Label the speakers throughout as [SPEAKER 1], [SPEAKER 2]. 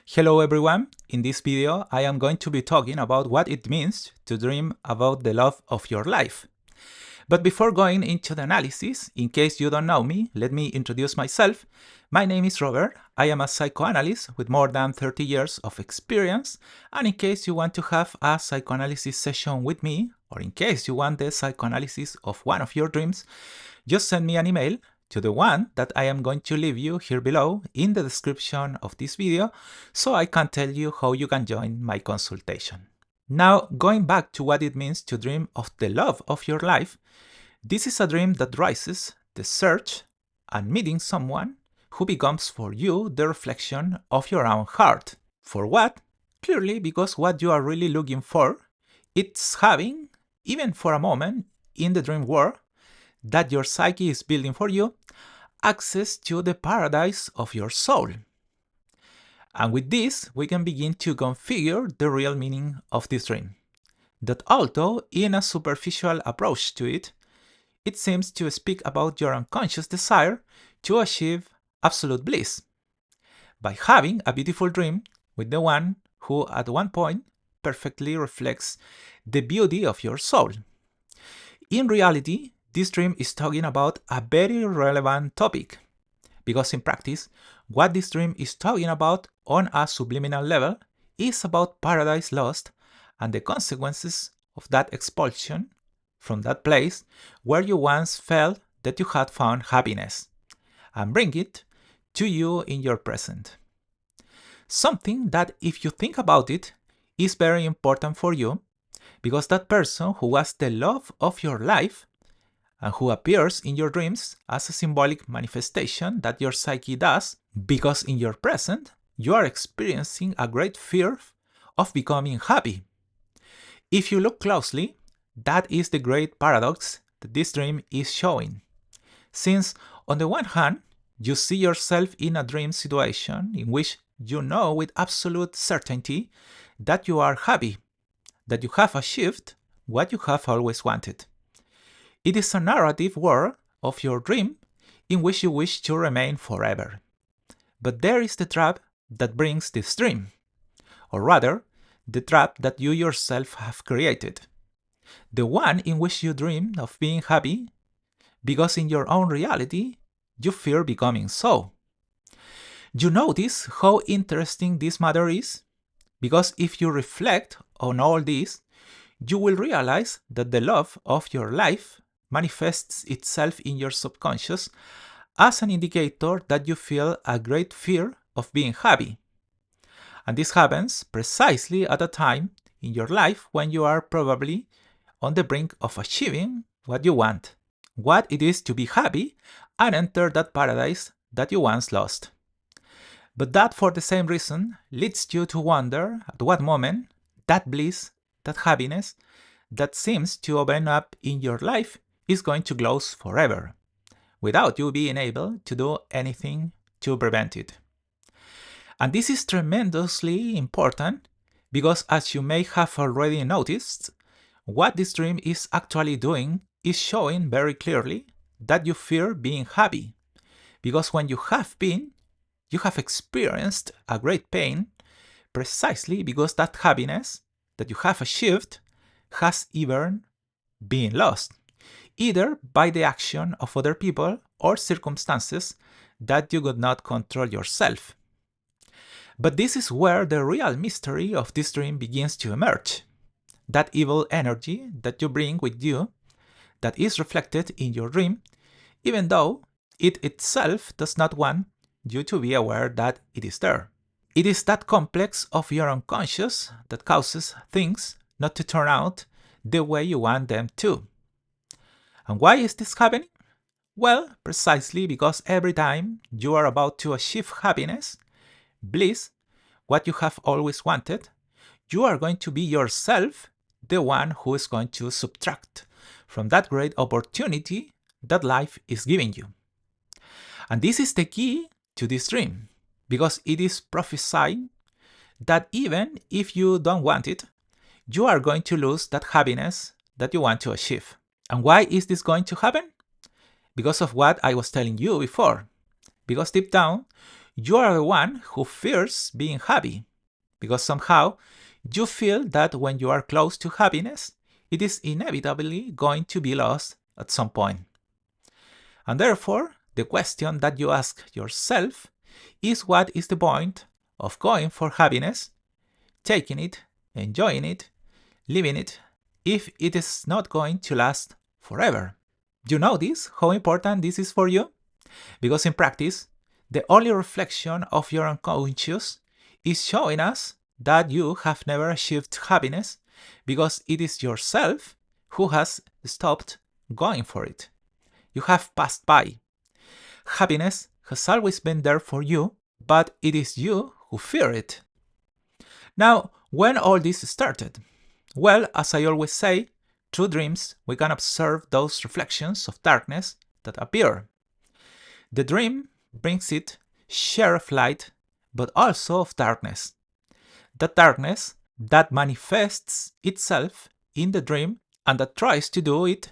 [SPEAKER 1] Hello everyone, in this video I am going to be talking about what it means to dream about the love of your life. But before going into the analysis, in case you don't know me, let me introduce myself. My name is Robert, I am a psychoanalyst with more than 30 years of experience, and in case you want to have a psychoanalysis session with me, or in case you want the psychoanalysis of one of your dreams, just send me an email to the one that I am going to leave you here below in the description of this video, so I can tell you how you can join my consultation. Now, going back to what it means to dream of the love of your life, this is a dream that rises the search and meeting someone who becomes for you the reflection of your own heart. For what? Clearly because what you are really looking for, it's having, even for a moment, in the dream world that your psyche is building for you, access to the paradise of your soul. And with this, we can begin to configure the real meaning of this dream. That although in a superficial approach to it, it seems to speak about your unconscious desire to achieve absolute bliss by having a beautiful dream with the one who at one point perfectly reflects the beauty of your soul. In reality, this dream is talking about a very relevant topic, because in practice, what this dream is talking about on a subliminal level is about paradise lost and the consequences of that expulsion from that place where you once felt that you had found happiness, and bring it to you in your present. Something that, if you think about it, is very important for you, because that person who was the love of your life and who appears in your dreams as a symbolic manifestation that your psyche does, because in your present you are experiencing a great fear of becoming happy. If you look closely, that is the great paradox that this dream is showing. Since on the one hand, you see yourself in a dream situation in which you know with absolute certainty that you are happy, that you have achieved what you have always wanted. It is a narrative world of your dream in which you wish to remain forever. But there is the trap that brings this dream, or rather, the trap that you yourself have created. The one in which you dream of being happy, because in your own reality, you fear becoming so. You notice how interesting this matter is? Because if you reflect on all this, you will realize that the love of your life manifests itself in your subconscious as an indicator that you feel a great fear of being happy. And this happens precisely at a time in your life when you are probably on the brink of achieving what you want, what it is to be happy and enter that paradise that you once lost. But that, for the same reason, leads you to wonder at what moment that bliss, that happiness, that seems to open up in your life is going to close forever, without you being able to do anything to prevent it. And this is tremendously important because, as you may have already noticed, what this dream is actually doing is showing very clearly that you fear being happy. Because when you have been, you have experienced a great pain precisely because that happiness that you have achieved has even been lost, either by the action of other people or circumstances that you could not control yourself. But this is where the real mystery of this dream begins to emerge. That evil energy that you bring with you, that is reflected in your dream, even though it itself does not want you to be aware that it is there. It is that complex of your unconscious that causes things not to turn out the way you want them to. And why is this happening? Well, precisely because every time you are about to achieve happiness, bliss, what you have always wanted, you are going to be yourself the one who is going to subtract from that great opportunity that life is giving you. And this is the key to this dream, because it is prophesying that even if you don't want it, you are going to lose that happiness that you want to achieve. And why is this going to happen? Because of what I was telling you before. Because deep down, you are the one who fears being happy, because somehow you feel that when you are close to happiness, it is inevitably going to be lost at some point. And therefore, the question that you ask yourself is, what is the point of going for happiness, taking it, enjoying it, living it, if it is not going to last forever? You notice how important this is for you? Because in practice, the only reflection of your unconscious is showing us that you have never achieved happiness because it is yourself who has stopped going for it. You have passed by. Happiness has always been there for you, but it is you who fear it. Now, when all this started? Well, as I always say, through dreams, we can observe those reflections of darkness that appear. The dream brings it share of light, but also of darkness. That darkness that manifests itself in the dream and that tries to do it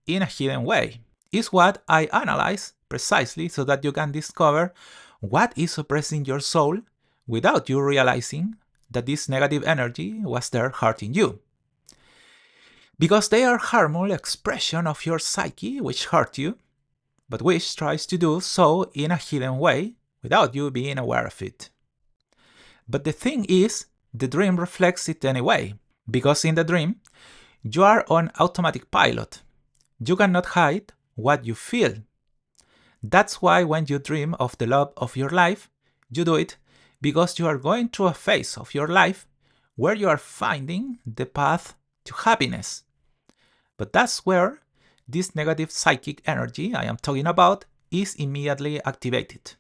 [SPEAKER 1] in a hidden way is what I analyze precisely so that you can discover what is oppressing your soul without you realizing that this negative energy was there hurting you. Because they are harmful expression of your psyche which hurt you, but which tries to do so in a hidden way without you being aware of it. But the thing is, the dream reflects it anyway, because in the dream, you are on automatic pilot. You cannot hide what you feel. That's why when you dream of the love of your life, you do it because you are going through a phase of your life where you are finding the path to happiness. But that's where this negative psychic energy I am talking about is immediately activated.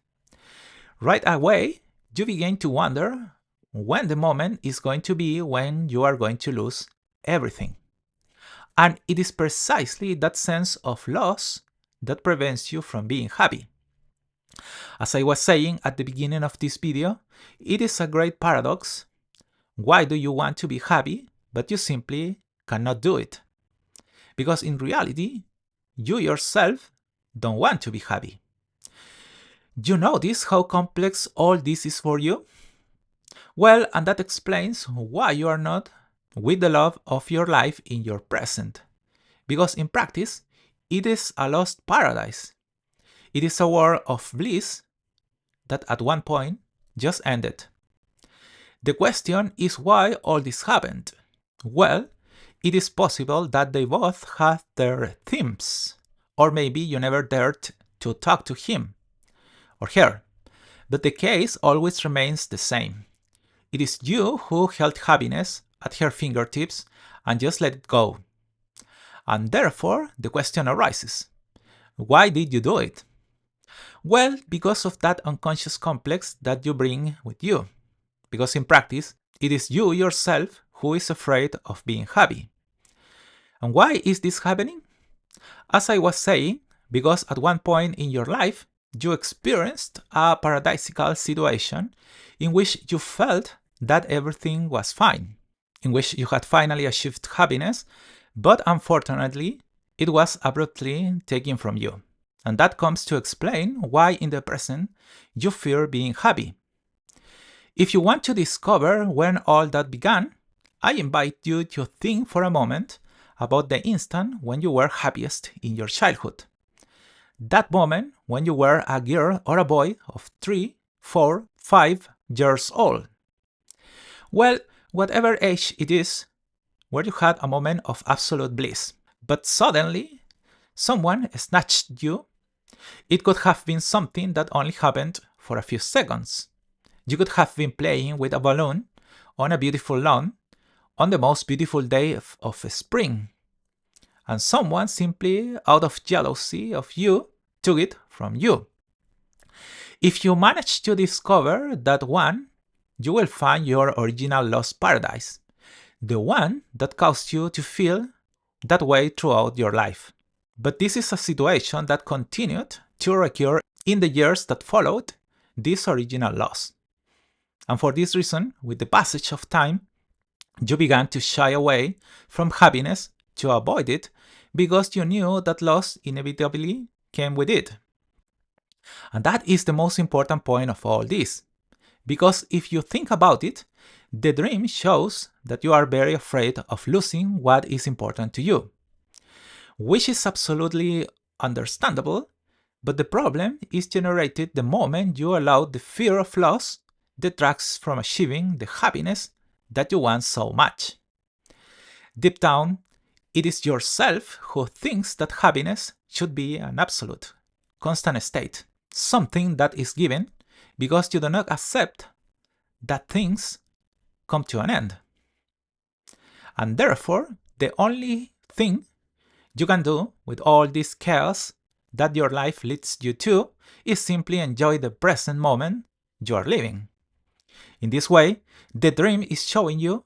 [SPEAKER 1] Right away, you begin to wonder when the moment is going to be when you are going to lose everything. And it is precisely that sense of loss that prevents you from being happy. As I was saying at the beginning of this video, it is a great paradox. Why do you want to be happy, but you simply cannot do it? Because in reality, you yourself don't want to be happy. You notice how complex all this is for you? Well, and that explains why you are not with the love of your life in your present. Because in practice, it is a lost paradise. It is a world of bliss that at one point just ended. The question is why all this happened. Well, it is possible that they both had their themes, or maybe you never dared to talk to him or her, but the case always remains the same. It is you who held happiness at her fingertips and just let it go. And therefore, the question arises, why did you do it? Well, because of that unconscious complex that you bring with you. Because in practice, it is you yourself who is afraid of being happy. And why is this happening? As I was saying, because at one point in your life, you experienced a paradisical situation in which you felt that everything was fine, in which you had finally achieved happiness, but unfortunately, it was abruptly taken from you. And that comes to explain why in the present you fear being happy. If you want to discover when all that began, I invite you to think for a moment about the instant when you were happiest in your childhood. That moment when you were a girl or a boy of 3, 4, 5 years old. Well, whatever age it is, where you had a moment of absolute bliss, but suddenly someone snatched you. It could have been something that only happened for a few seconds. You could have been playing with a balloon on a beautiful lawn on the most beautiful day of spring. And someone simply, out of jealousy of you, took it from you. If you manage to discover that one, you will find your original lost paradise, the one that caused you to feel that way throughout your life. But this is a situation that continued to recur in the years that followed this original loss. And for this reason, with the passage of time, you began to shy away from happiness to avoid it because you knew that loss inevitably came with it. And that is the most important point of all this. Because if you think about it, the dream shows that you are very afraid of losing what is important to you, which is absolutely understandable, but the problem is generated the moment you allow the fear of loss detracts from achieving the happiness that you want so much. Deep down, it is yourself who thinks that happiness should be an absolute, constant state, something that is given because you do not accept that things come to an end. And therefore, the only thing you can do with all this chaos that your life leads you to is simply enjoy the present moment you are living. In this way, the dream is showing you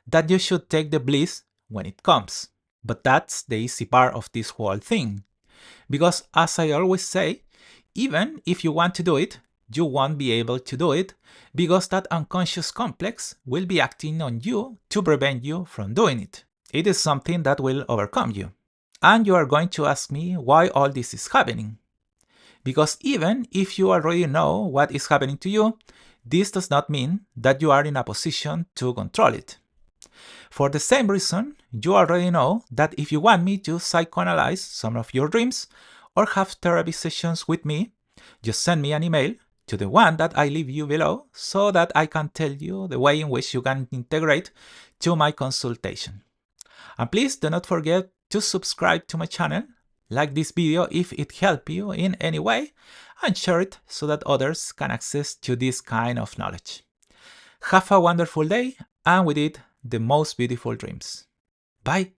[SPEAKER 1] that you should take the bliss when it comes. But that's the easy part of this whole thing. Because as I always say, even if you want to do it, you won't be able to do it because that unconscious complex will be acting on you to prevent you from doing it. It is something that will overcome you. And you are going to ask me why all this is happening. Because even if you already know what is happening to you, this does not mean that you are in a position to control it. For the same reason, you already know that if you want me to psychoanalyze some of your dreams or have therapy sessions with me, just send me an email to the one that I leave you below so that I can tell you the way in which you can integrate to my consultation. And please do not forget to subscribe to my channel, like this video if it helped you in any way, and share it so that others can access to this kind of knowledge. Have a wonderful day, and with it, the most beautiful dreams. Bye!